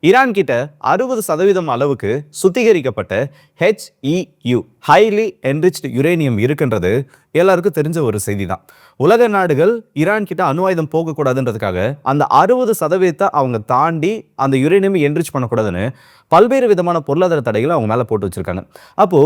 Iran கிட்ட 60% அளவுக்கு சுத்திகரிக்கப்பட்ட HEU ஹைலி என்ரிச்டு யுரேனியம் இருக்குன்றது எல்லாருக்கும் தெரிஞ்ச ஒரு செய்தி தான். உலக நாடுகள் ஈரான் கிட்ட அணு ஆயுதம் போகக்கூடாதுன்றதுக்காக அந்த 60% அவங்க தாண்டி அந்த யுரேனியம் என்ரிச் பண்ணக்கூடாதுன்னு பல்வேறு விதமான பொருளாதார தடைகளை அவங்க மேல போட்டு வச்சிருக்காங்க. அப்போ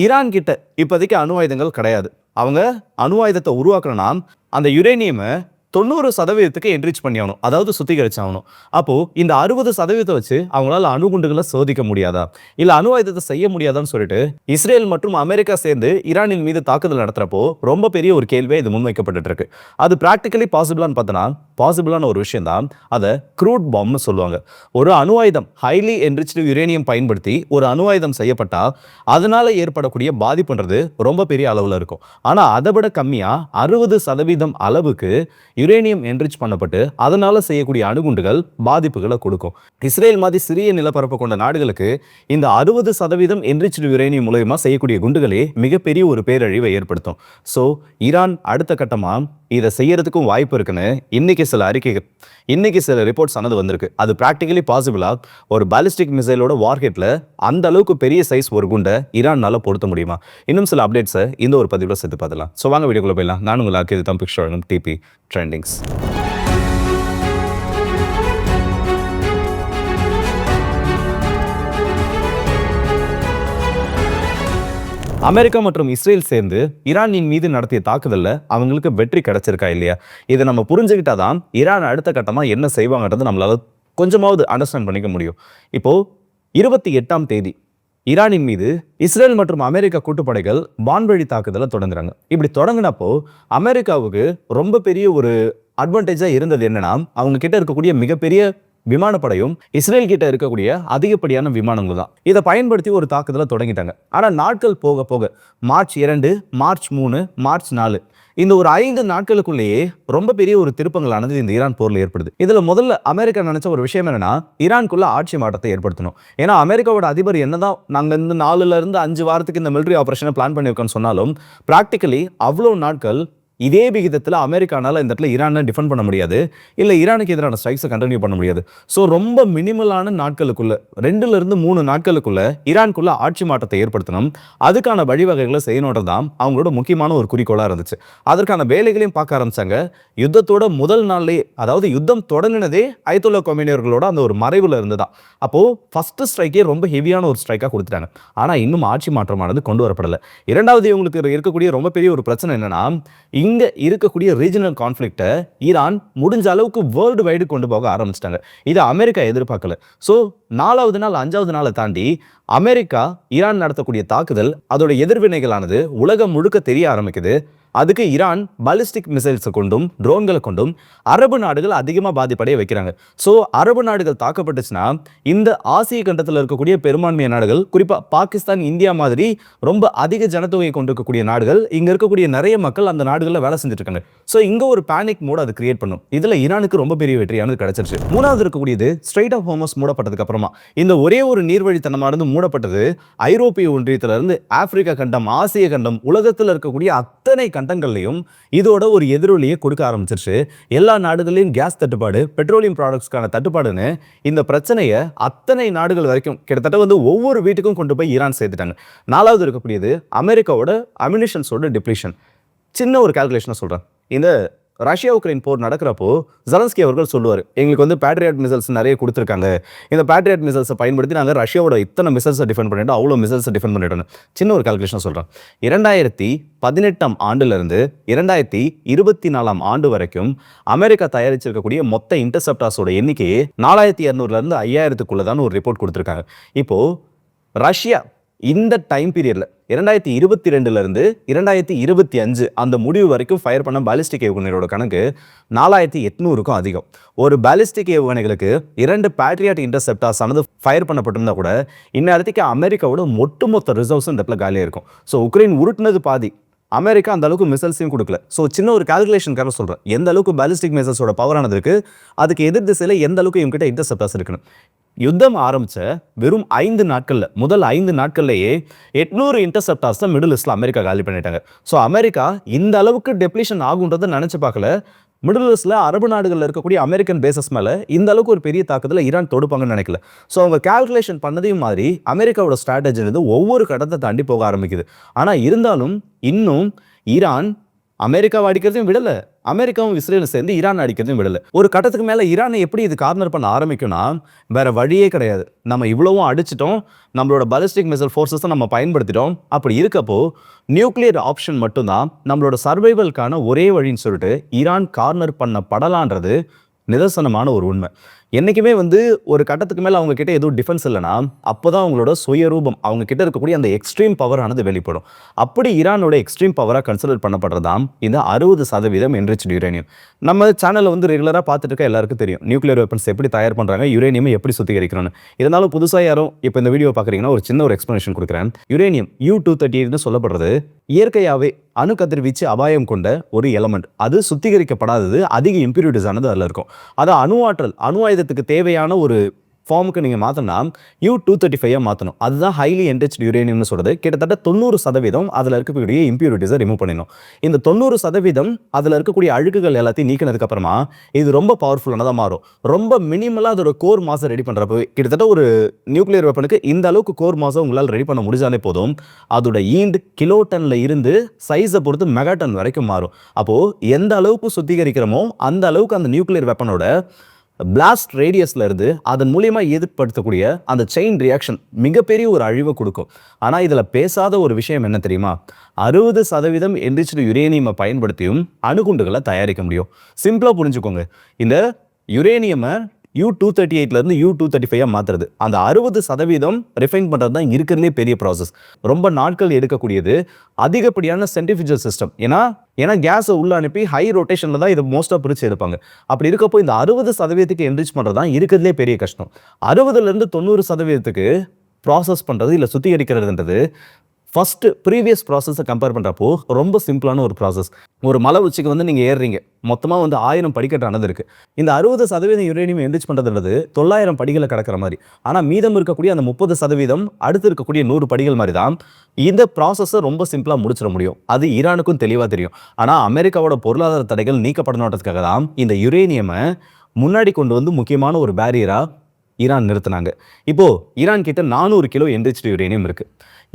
ஈரான் கிட்ட இப்போதைக்கு அணு ஆயுதங்கள் கிடையாது. அவங்க அணு ஆயுதத்தை உருவாக்கணும்னா அந்த யுரேனியமை 90% என்ரிச் பண்ணி ஆகணும், அதாவது சுத்திகரிச்சாகணும். அப்போ இந்த 60% வச்சு அவங்களால அணுகுண்டுகளை சோதிக்க முடியாதா, இல்ல அணு ஆயுதத்தை செய்ய முடியாதான்னு சொல்லிட்டு இஸ்ரேல் மற்றும் அமெரிக்கா சேர்ந்து ஈரானின் மீது தாக்குதல் நடத்துறப்போ ரொம்ப பெரிய ஒரு கேள்வியை இது முன்வைக்கப்பட்டு இருக்கு. அது பிராக்டிகலி பாசிபிளான்னு பார்த்தோன்னா பாசிபிளான ஒரு விஷயம் தான். அதை க்ரூட் பாம்னு சொல்லுவாங்க. ஒரு அணு ஆயுதம் ஹைலி என்ரிச்டு யுரேனியம் பயன்படுத்தி ஒரு அணு ஆயுதம் செய்யப்பட்டா அதனால ஏற்படக்கூடிய பாதிப்புன்றது ரொம்ப பெரிய அளவில் இருக்கும். ஆனால் அதை விட கம்மியா 60% அளவுக்கு யுரேனியம் என்ரிச் பண்ணப்பட்டு அதனால செய்யக்கூடிய அணுகுண்டுகள் பாதிப்புகளை கொடுக்கும். இஸ்ரேல் மாதிரி சிறிய நிலப்பரப்பு கொண்ட நாடுகளுக்கு இந்த 60% என்ரிச்டு யுரேனியம் மூலமா செய்யக்கூடிய குண்டுகளே மிகப்பெரிய ஒரு பேரழிவை ஏற்படுத்தும். ஸோ ஈரான் அடுத்த கட்டமா இதை செய்யறதுக்கும் வாய்ப்பு இருக்குன்னு இன்னைக்கு சில ரிப்போர்ட்ஸ் ஆனது வந்திருக்கு. அது பிராக்டிகலி பாசிபிளா ஒரு பாலிஸ்டிக் மிசைலோட வார்ஹெட்ல அந்த அளவுக்கு பெரிய சைஸ் ஒரு குண்டை ஈரான்னால பொருத்த முடியுமா? இன்னும் சில அப்டேட்ஸை இந்த ஒரு பதிவில் சேர்த்து பார்த்துலாம். ஸோ வாங்க வீடியோக்குள்ள போயிடலாம். நான் உங்களுக்கு இது தம்பிக் டிபி ட்ரெண்டிங்ஸ். அமெரிக்கா மற்றும் இஸ்ரேல் சேர்ந்து ஈரானின் மீது நடத்திய தாக்குதல்ல அவங்களுக்கு வெற்றி கிடைச்சிருக்கா இல்லையா? இதை நம்ம புரிஞ்சுக்கிட்டாதான் ஈரான் அடுத்த கட்டமா என்ன செய்வாங்கன்றது நம்மளால கொஞ்சமாவது அண்டர்ஸ்டாண்ட் பண்ணிக்க முடியும். இப்போ 28ஆம் தேதி ஈரானின் மீது இஸ்ரேல் மற்றும் அமெரிக்கா கூட்டுப்படைகள் வான்வழி தாக்குதலை தொடங்குறாங்க. இப்படி தொடங்கினப்போ அமெரிக்காவுக்கு ரொம்ப பெரிய ஒரு அட்வான்டேஜா இருந்தது என்னன்னா, அவங்க கிட்ட இருக்கக்கூடிய மிகப்பெரிய விமானப்படையும் இஸ்ரேல் கிட்ட இருக்கக்கூடிய அதிகப்படியான விமானங்கள் தான். இதை பயன்படுத்தி ஒரு தாக்குதலை தொடங்கிட்டாங்க. ஆனா நாட்கள் போக போக மார்ச் 2, மார்ச் 3, மார்ச் 4 இந்த ஒரு 5 நாட்களுக்குள்ளேயே ரொம்ப பெரிய ஒரு திருப்பங்களானது இந்த ஈரான் போர்ல ஏற்படுது. இதுல முதல்ல அமெரிக்கா நினைச்ச ஒரு விஷயம் என்னன்னா, ஈரானுக்குள்ள ஆட்சி மாற்றத்தை ஏற்படுத்தணும். ஏன்னா அமெரிக்காவோட அதிபர் என்னதான் நாங்க இந்த 4 to 5 வாரத்துக்கு இந்த மிலிட்டரி ஆபரேஷனை பிளான் பண்ணியிருக்கோம்னு சொன்னாலும் பிராக்டிகலி அவ்வளவு நாட்கள் இதே விகிதத்தில் அமெரிக்கானால இந்த இடத்துல ஈரானை டிஃபெண்ட் பண்ண முடியாது, இல்லை ஈரானுக்கு எதிரான ஸ்ட்ரைக்ஸை கண்டினியூ பண்ண முடியாது. ஸோ ரொம்ப மினிமலான நாட்களுக்குள்ள 2 to 3 நாட்களுக்குள்ள ஈரானுக்குள்ள ஆட்சி மாற்றத்தை ஏற்படுத்தணும். அதுக்கான வழிவகைகளை செய்யணுன்றது தான் அவங்களோட முக்கியமான ஒரு குறிக்கோளாக இருந்துச்சு. அதற்கான வேலைகளையும் பார்க்க ஆரம்பிச்சாங்க. யுத்தத்தோட முதல் நாள்லேயே, அதாவது யுத்தம் தொடங்கினதே அயத்துல்லா கொமேனியர்களோட அந்த ஒரு மறைவுல இருந்துதான். அப்போ ஃபர்ஸ்ட் ஸ்ட்ரைக்கே ரொம்ப ஹெவியான ஒரு ஸ்ட்ரைக்காக கொடுத்துட்டாங்க. ஆனால் இன்னும் ஆட்சி மாற்றமானது கொண்டு வரப்படலை. இரண்டாவது இவங்களுக்கு இருக்கக்கூடிய ரொம்ப பெரிய ஒரு பிரச்சனை என்னன்னா, இங்க இருக்கக்கூடிய ரீஜனல் கான்ஃப்ளிக்ட்டை ஈரான் முடிஞ்ச அளவுக்கு வேர்ல்டு வைடு கொண்டு போக ஆரம்பிச்சிட்டாங்க. இதை அமெரிக்கா எதிர்பார்க்கல. ஸோ 4வது நாள் 5வது நாளை தாண்டி அமெரிக்கா ஈரான் நடத்தக்கூடிய தாக்குதல் அதோட எதிர்வினைகளானது உலகம் முழுக்க தெரிய ஆரம்பிக்குது. அதுக்கு ஈரான் பாலிஸ்டிக் மிசைல்ஸை கொண்டும் ட்ரோன்களை கொண்டும் அரபு நாடுகள் அதிகமாக பாதிப்படைய வைக்கிறாங்க. ஸோ அரபு நாடுகள் தாக்கப்பட்டுச்சுன்னா இந்த ஆசிய கண்டத்தில் இருக்கக்கூடிய பெரும்பான்மையான நாடுகள், குறிப்பாக பாகிஸ்தான், இந்தியா மாதிரி ரொம்ப அதிக ஜனத்தொகையை கொண்டிருக்கக்கூடிய நாடுகள், இங்கே இருக்கக்கூடிய நிறைய மக்கள் அந்த நாடுகளில் வேலை செஞ்சுட்டு இருக்காங்க. ஸோ இங்கே ஒரு பேனிக் மூட் அது கிரியேட் பண்ணும். இதில் ஈரானுக்கு ரொம்ப பெரிய வெற்றியானது கிடைச்சிருச்சு. மூணாவது இருக்கக்கூடியது ஸ்ட்ரெய்ட் ஆஃப் ஹோர்மஸ் மூடப்பட்டதுக்கு அப்புறமா இந்த ஒரே ஒரு நீர்வழித்தனமானது மூடப்பட்டது. ஐரோப்பிய ஒன்றியத்திலிருந்து ஆப்பிரிக்கா கண்டம், ஆசிய கண்டம், உலகத்தில் இருக்கக்கூடிய அத்தனை கண்டங்கள்லையும் இதோட ஒரு எதிரொலியை கொடுக்க ஆரம்பிச்சிருச்சு. எல்லா நாடுகளிலும் கேஸ் தட்டுப்பாடு, பெட்ரோலியம் ப்ராடக்ட்ஸ்க்கான தட்டுப்பாடுன்னு இந்த பிரச்சனையை அத்தனை நாடுகள் வரைக்கும் கிட்டத்தட்ட ஒவ்வொரு வீட்டுக்கும் கொண்டு போய் ஈரான் சேர்த்துட்டாங்க. 4வது இருக்கக்கூடியது அமெரிக்காவோட அம்யூனிஷன்ஸோட டிப்ளீஷன். சின்ன ஒரு கால்குலேஷனை சொல்றேன். இந்த ரஷ்யா உக்ரைன் போர் நடக்கிறப்போ ஜெலன்ஸ்கி அவர்கள் சொல்லுவார், எங்களுக்கு பேட்ரியாட் மிசைல்ஸ் நிறைய கொடுத்துருக்காங்க, இந்த பேட்ரியாட் மிசைல்ஸை பயன்படுத்தி நாங்கள் ரஷ்யாவோட இத்தனை மிசைல்ஸை டிஃபெண்ட் பண்ணிட்டோம், அவ்வளோ மிசைல்ஸை டிஃபெண்ட் பண்ணிட்டோம். சின்ன ஒரு கால்குலேஷன் சொல்கிறேன். 2018ஆம் ஆண்டிலிருந்து 2024ஆம் ஆண்டு வரைக்கும் அமெரிக்கா தயாரிச்சிருக்கக்கூடிய மொத்த இன்டர்செப்டார்ஸோட எண்ணிக்கையே 4200 5000க்குள்ள தான் ஒரு ரிப்போர்ட் கொடுத்துருக்காங்க. இப்போ ரஷ்யா இந்த டைம் பீரியட்ல 2022 2025 அந்த முடிவு வரைக்கும் ஃபயர் பண்ண பாலிஸ்டிக் ஏவுகணைகளோட கணக்கு 4800க்கும் அதிகம். ஒரு பாலிஸ்டிக் ஏவுகணைகளுக்கு 2 பேட்ரியாட் இன்டர்செப்டார்ஸ் ஆனது ஃபயர் பண்ணப்பட்டிருந்தா கூட இந்நேரத்துக்கு அமெரிக்காவோட ஒட்டுமொத்த ரிசர்வ்ஸும் இந்த இடத்துல காலியாக இருக்கும். ஸோ உக்ரைன் உருட்டுனது பாதி, அமெரிக்கா அந்த அளவுக்கு மிசைல்ஸையும் கொடுக்கல. ஸோ சின்ன ஒரு கால்குலேஷனுக்காக சொல்கிறேன், எந்த அளவுக்கு பாலிஸ்டிக் மிசைல்ஸோட பவரானது இருக்கு, அதுக்கு எதிர் திசையில் எந்த அளவுக்கு இவங்ககிட்ட இன்டர்செப்டார்ஸ் இருக்குன்னு. யுத்தம் ஆரம்பிச்ச வெறும் 5 நாட்கள்ல, முதல் 5 நாட்கள்லேயே 800 இன்டர்செப்டார்ஸ் தான் மிடில் ஈஸ்ட்ல அமெரிக்கா காலி பண்ணிட்டாங்க. ஸோ அமெரிக்கா இந்த அளவுக்கு டெப்ளீஷன் ஆகுன்றதை நினைச்சு பார்க்கல. மிடில் ஈஸ்ட்ல அரபு நாடுகளில் இருக்கக்கூடிய அமெரிக்கன் பேசஸ் மேல இந்த அளவுக்கு ஒரு பெரிய தாக்குதலை ஈரான் தொடுப்பாங்கன்னு நினைக்கல. ஸோ அவங்க கால்குலேஷன் பண்ணதையும் மாதிரி அமெரிக்காவோட ஸ்ட்ராட்டஜி ஒவ்வொரு கடத்தை தாண்டி போக ஆரம்பிக்குது. ஆனா இருந்தாலும் இன்னும் ஈரான் அமெரிக்காவை அடிக்கிறதையும் விடல, அமெரிக்காவும் இஸ்ரேலும் சேர்ந்து ஈரான் அடிக்கிறதையும் விடல. ஒரு கட்டத்துக்கு மேல ஈரானை எப்படி இது கார்னர் பண்ண ஆரம்பிக்கும்னா, வேற வழியே கிடையாது. நம்ம இவ்வளவும் அடிச்சிட்டோம், நம்மளோட பாலிஸ்டிக் மிசைல் ஃபோர்ஸஸை நம்ம பயன்படுத்திட்டோம். அப்படி இருக்கப்போ நியூக்ளியர் ஆப்ஷன் மட்டும்தான் நம்மளோட சர்வைவல்கான ஒரே வழின்னு சொல்லிட்டு ஈரான் கார்னர் பண்ண படலான்றது நிதர்சனமான ஒரு உண்மை. என்னைக்குமே ஒரு கட்டத்துக்கு மேல அவங்க கிட்ட எதுவும் டிஃபென்ஸ் இல்லைன்னா அப்போதான் அவங்களோட சுயரூபம், அவங்க கிட்ட இருக்கக்கூடிய அந்த எக்ஸ்ட்ரீம் பவர் ஆனது வெளிப்படும். அப்படி ஈரானோட எக்ஸ்ட்ரீம் பவரா கன்சிடர் பண்ணப்படுறதாம் இந்த 60% என்ரிச்டு யுரேனியம். நம்ம சேனல்ல ரெகுலரா பார்த்துட்டு இருக்க எல்லாருக்கும் தெரியும் நியூக்ளியர் வெப்பன்ஸ் எப்படி தயார் பண்றாங்க, யுரேனியம் எப்படி சுத்திகரிக்கணும்னு. இருந்தாலும் புதுசா யாரும் இப்போ இந்த வீடியோ பாக்குறீங்கன்னா ஒரு சின்ன எக்ஸ்பிளனேஷன் கொடுக்குறேன். யுரேனியம் U-238 சொல்லப்படுறது இயற்கையாவே அணு கதிர்வீச்சு அபாயம் கொண்ட ஒரு எலமெண்ட். அது சுத்திகரிக்கப்படாதது, அதிக இம்பியூரிட்டிஸ் ஆனது அதில் இருக்கும். அதை அணு ஆயுதத்துக்கு தேவையான ஒரு ஃபார்முக்கு நீங்கள் மாற்றினா U-235 மாற்றணும். அதுதான் ஹைலி என்ரிச்டு யுரேனியம்னு சொல்கிறது. கிட்டத்தட்ட 90% அதில் இருக்கக்கூடிய இம்பியூரிட்டிஸை ரிமூவ் பண்ணிடணும். இந்த 90% அதில் இருக்கக்கூடிய அழுக்குகள் எல்லாத்தையும் நீக்கினதுக்கு அப்புறமா இது ரொம்ப பவர்ஃபுல்லானதாக மாறும். ரொம்ப மினிமலாக அதோட கோர் மாஸை ரெடி பண்ணுறப்போ கிட்டத்தட்ட ஒரு நியூக்ளியர் வெப்பனுக்கு இந்த அளவுக்கு கோர் மாஸை உங்களால் ரெடி பண்ண முடிஞ்சாலே போதும். அதோட ஈல்டு கிலோடன்ல இருந்து சைஸை பொறுத்து மெகாடன் வரைக்கும் மாறும். அப்போது எந்த அளவுக்கு சுத்திகரிக்கிறோமோ அந்த அளவுக்கு அந்த நியூக்ளியர் வெப்பனோட பிளாஸ்ட் ரேடியஸ்ல இருந்து அதன் மூலியமா ஏற்படுத்தக்கூடிய அந்த செயின் ரியாக்ஷன் மிகப்பெரிய ஒரு அழிவை கொடுக்கும். ஆனா இதுல பேசாத ஒரு விஷயம் என்ன தெரியுமா? 60% என்ரிச்டு யுரேனியமை பயன்படுத்தியும் அணுகுண்டுகளை தயாரிக்க முடியும். சிம்பிளா புரிஞ்சுக்கோங்க. இந்த யுரேனியமை U-238 இருந்து U-235 மாத்துறது, அந்த 60% ரிஃபைன் பண்றது தான் இருக்கிறதுலே பெரிய ப்ராசஸ். ரொம்ப நாட்கள் எடுக்கக்கூடியது. அதிகப்படியான சென்ட்ரிஃபியூஜல் சிஸ்டம். ஏன்னா கேஸை உள்ள அனுப்பி ஹை ரொட்டேஷன்ல தான் இதை மோஸ்டா பிரிச்சு எடுப்பாங்க. அப்படி இருக்கப்போ இந்த 60% என்ரிச் பண்றது தான் இருக்கிறதுலே பெரிய கஷ்டம். 60% 90% ப்ராசஸ் பண்றது இல்லை சுத்திகரிக்கிறதுன்றது ஃபர்ஸ்ட் ப்ரீவியஸ் ப்ராசஸை கம்பேர் பண்ணுறப்போ ரொம்ப சிம்பிளான ஒரு ப்ராசஸ். ஒரு மலை உச்சிக்கு நீங்கள் ஏறுறீங்க, மொத்தமாக 1000 படிக்கட்டானது இருக்குது. இந்த 60% யுரேனியம் என்ரிச் பண்ணுறதுன்றது 900 படிகளை கடக்கிற மாதிரி. ஆனால் மீதம் இருக்கக்கூடிய அந்த 30% அடுத்து இருக்கக்கூடிய 100 படிகள் மாதிரி தான் இந்த ப்ராசஸை ரொம்ப சிம்பிளாக முடிச்சிட முடியும். அது ஈரானுக்கும் தெளிவாக தெரியும். ஆனால் அமெரிக்காவோட பொருளாதார தடைகள் நீக்கப்படணுன்றதுக்காக தான் இந்த யுரேனியமை முன்னாடி கொண்டு முக்கியமான ஒரு பேரியரா ஈரான் நிறுத்தினாங்க. இப்போ ஈரான் கிட்ட 400 கிலோ என்ரிச்டு யுரேனியம் இருக்கு.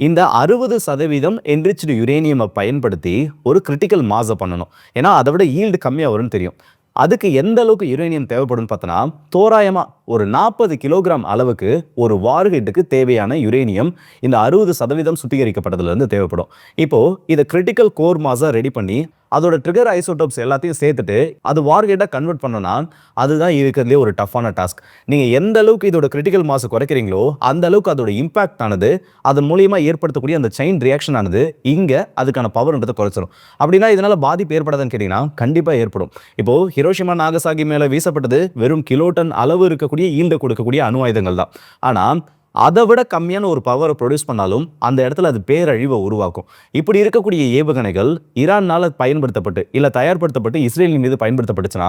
இந்த 60% என்ரிச்டு யுரேனியமை பயன்படுத்தி ஒரு கிரிட்டிக்கல் மாஸை பண்ணணும். ஏன்னா அதை விட ஈல்டு கம்மியாக வரும்னு தெரியும். அதுக்கு எந்த அளவுக்கு யுரேனியம் தேவைப்படும் பார்த்தோன்னா, தோராயமா ஒரு 40 கிலோகிராம் அளவுக்கு ஒரு வார்ஹெட்டுக்கு தேவையான யுரேனியம் இந்த 60% சுத்திகரிக்கப்பட்டதுல இருந்து தேவைப்படும். இப்போ இதை கிரிட்டிக்கல் கோர் மாஸா ரெடி பண்ணி அதோட ட்ரிகர் ஐசோடோப்ஸ் எல்லாத்தையும் சேர்த்துட்டு அது வார்ஹெட்டை கன்வெர்ட் பண்ணனா அதுதான் இருக்கிறதுலே ஒரு டஃப்பான டாஸ்க். நீங்கள் எந்த அளவுக்கு இதோட கிரிட்டிக்கல் மாஸை குறைக்கிறீங்களோ அந்த அளவுக்கு அதோட இம்பாக்ட் ஆனது, அதன் மூலியமா ஏற்படுத்தக்கூடிய அந்த செயின் ரியாக்ஷன் ஆனது இங்கே அதுக்கான பவர்ன்றதை குறைச்சிடும். அப்படின்னா இதனால பாதிப்பு ஏற்படாதுன்னு கேட்டிங்கன்னா கண்டிப்பாக ஏற்படும். இப்போ ஹிரோஷிமா நாகசாகி மேலே வீசப்பட்டது வெறும் கிலோடன் அளவு இருக்கக்கூடிய ஈல்டை கொடுக்கக்கூடிய அணு ஆயுதங்கள் தான். ஆனால் அதை விட கம்மியான ஒரு பவரை ப்ரொடியூஸ் பண்ணாலும் அந்த இடத்துல அது பேரழிவை உருவாக்கும். இப்படி இருக்கக்கூடிய ஏவுகணைகள் ஈரானால் பயன்படுத்தப்பட்டு இல்லை தயார்படுத்தப்பட்டு இஸ்ரேலின் மீது பயன்படுத்தப்பட்டுச்சுன்னா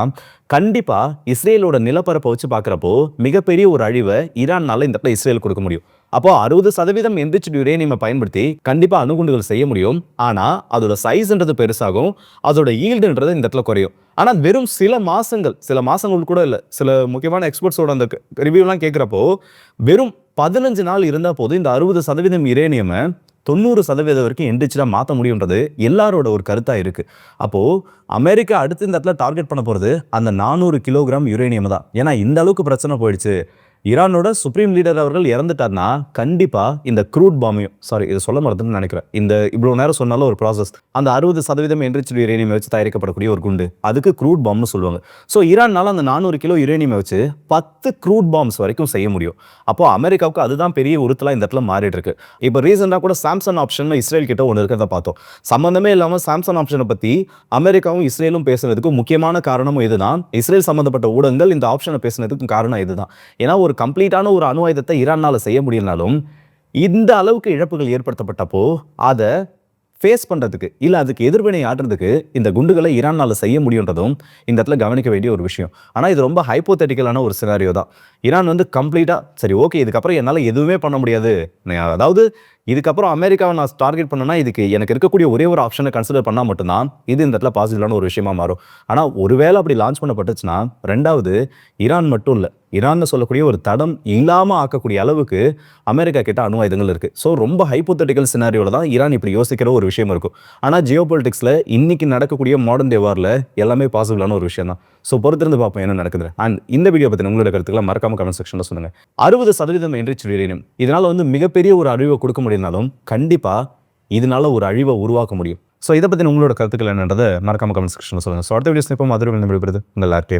கண்டிப்பாக இஸ்ரேலோட நிலப்பரப்பை வச்சு பார்க்குறப்போ மிகப்பெரிய ஒரு அழிவை ஈரானால் இந்த இடத்துல இஸ்ரேல் கொடுக்க முடியும். அப்போ 60% என்ரிச்டு யுரேனியமை பயன்படுத்தி கண்டிப்பாக அணுகுண்டுகள் செய்ய முடியும். ஆனால் அதோட சைஸ்ன்றது பெருசாகும், அதோட ஈல்டுன்றது இந்த இடத்துல குறையும். ஆனால் வெறும் சில மாசங்கள் கூட இல்லை, சில முக்கியமான எக்ஸ்பர்ட்ஸோட அந்த ரிவ்யூலாம் கேட்குறப்போ வெறும் 15 நாள் இருந்தால் போதும் இந்த 60% யுரேனியமை 90% வரைக்கும் என்ரிச்சாக மாற்ற முடியுன்றது எல்லாரோட ஒரு கருத்தாக இருக்குது. அப்போது அமெரிக்கா அடுத்து இந்த இடத்துல டார்கெட் பண்ண போகிறது அந்த 400 கிலோகிராம் யுரேனியம் தான். ஏன்னா இந்த அளவுக்கு பிரச்சனை போயிடுச்சு. ஈரானோட சுப்ரீம் லீடர் அவர்கள் இறந்துட்டார்னா கண்டிப்பாக இந்த க்ரூட் பாமையும், இதை சொல்ல மறந்துன்னு நினைக்கிறேன், இந்த இவ்வளோ நேரம் சொன்னாலும் ஒரு ப்ராசஸ், அந்த 60% என்ரிச்டு யுரேனியம் வச்சு தயாரிக்கப்படக்கூடிய ஒரு குண்டு, அதுக்கு க்ரூட் பாம்னு சொல்லுவாங்க. ஸோ ஈரானால் அந்த 400 கிலோ யுரேனியம் வச்சு 10 க்ரூட் பாம்ஸ் வரைக்கும் செய்ய முடியும். அப்போ அமெரிக்காவுக்கு அதுதான் பெரிய உறுத்தலாக இந்த இடத்துல மாறிட்டு இருக்கு. இப்போ ரீசெண்டாக கூட சாம்சங் ஆப்ஷன் இஸ்ரேல் கிட்ட ஒன்று இருக்கிறத பார்த்தோம். சம்மந்தமே இல்லாமல் சாம்சங் ஆப்ஷனை பற்றி அமெரிக்காவும் இஸ்ரேலும் பேசுறதுக்கு முக்கியமான காரணமும் இதுதான். இஸ்ரேல் சம்மந்தப்பட்ட ஊடகங்கள் இந்த ஆப்ஷனை பேசுனதுக்கு காரணம் இதுதான். ஏன்னா ஒரு கம்ப்ளீட்டான ஒரு அணு ஆயுதத்தை ஈரானால செய்ய முடியலனாலும் இந்த அளவுக்கு இழப்புகள் ஏற்படுத்தப்பட்டப்போ அதை ஃபேஸ் பண்றதுக்கு இல்ல அதுக்கு எதிர்வினை ஆடுறதுக்கு இந்த குண்டுகளை ஈரானால செய்ய முடியுன்றதும் இந்த இடத்துல கவனிக்க வேண்டிய ஒரு விஷயம். ஆனா இது ரொம்ப ஹைப்போதெட்டிக்கலான ஒரு சினாரியோ தான். ஈரான் வந்து கம்ப்ளீட்டா சரி ஓகே இதுக்கப்புறம் என்னால எதுவுமே பண்ண முடியாது. அதாவது இதுக்கப்புறம் அமெரிக்காவை நான் டார்கெட் பண்ணனா இதுக்கு எனக்கு இருக்கக்கூடிய ஒரே ஒரு ஆப்ஷனை கன்சிடர் பண்ணா மட்டும்தான் இது இந்த இடத்துல பாசிபிளான ஒரு விஷயமா மாறும். ஆனா ஒருவேளை அப்படி லான்ச் பண்ணப்பட்டுச்சுன்னா ரெண்டாவது ஈரான் மட்டும் இல்ல ஈரான் சொல்லக்கூடிய ஒரு தடம் இல்லாம ஆக்கக்கூடிய அளவுக்கு அமெரிக்கா கிட்ட அணு ஆயுதங்கள் இருக்கு. ஸோ ரொம்ப ஹைப்போதெட்டிக்கல் சினாரியோல தான் ஈரான் இப்படி யோசிக்கிற ஒரு விஷயம் இருக்கும். ஆனா ஜியோ பொலிட்டிக்ஸ்ல இன்னைக்கு நடக்கக்கூடிய மாடர்ன் டே வார்ல எல்லாமே பாசிபிளான ஒரு விஷயம் தான். ஸோ பொறுத்திருந்து பார்ப்போம் என்ன நடக்குது. அண்ட் இந்த வீடியோ பத்தி உங்களோட கருத்துக்களை மறக்காம கமெண்ட் செக்ஷன்ல சொல்லுங்க. 60% என்ரிச் யுரேனியம் இதனால வந்து மிகப்பெரிய ஒரு அழிவை கொடுக்க முடியும்னாலும் கண்டிப்பா இதனால ஒரு அழிவை உருவாக்க முடியும். ஸோ இதை பத்தி உங்களோட கருத்துக்கள் என்னன்றதை மறக்காம கமெண்ட் செக்ஷன்ல சொல்லுங்க. ஸோ அடுத்த வீடியோஸ் இப்போ மதுரை விழுந்து உங்கள் எல்லாருக்கே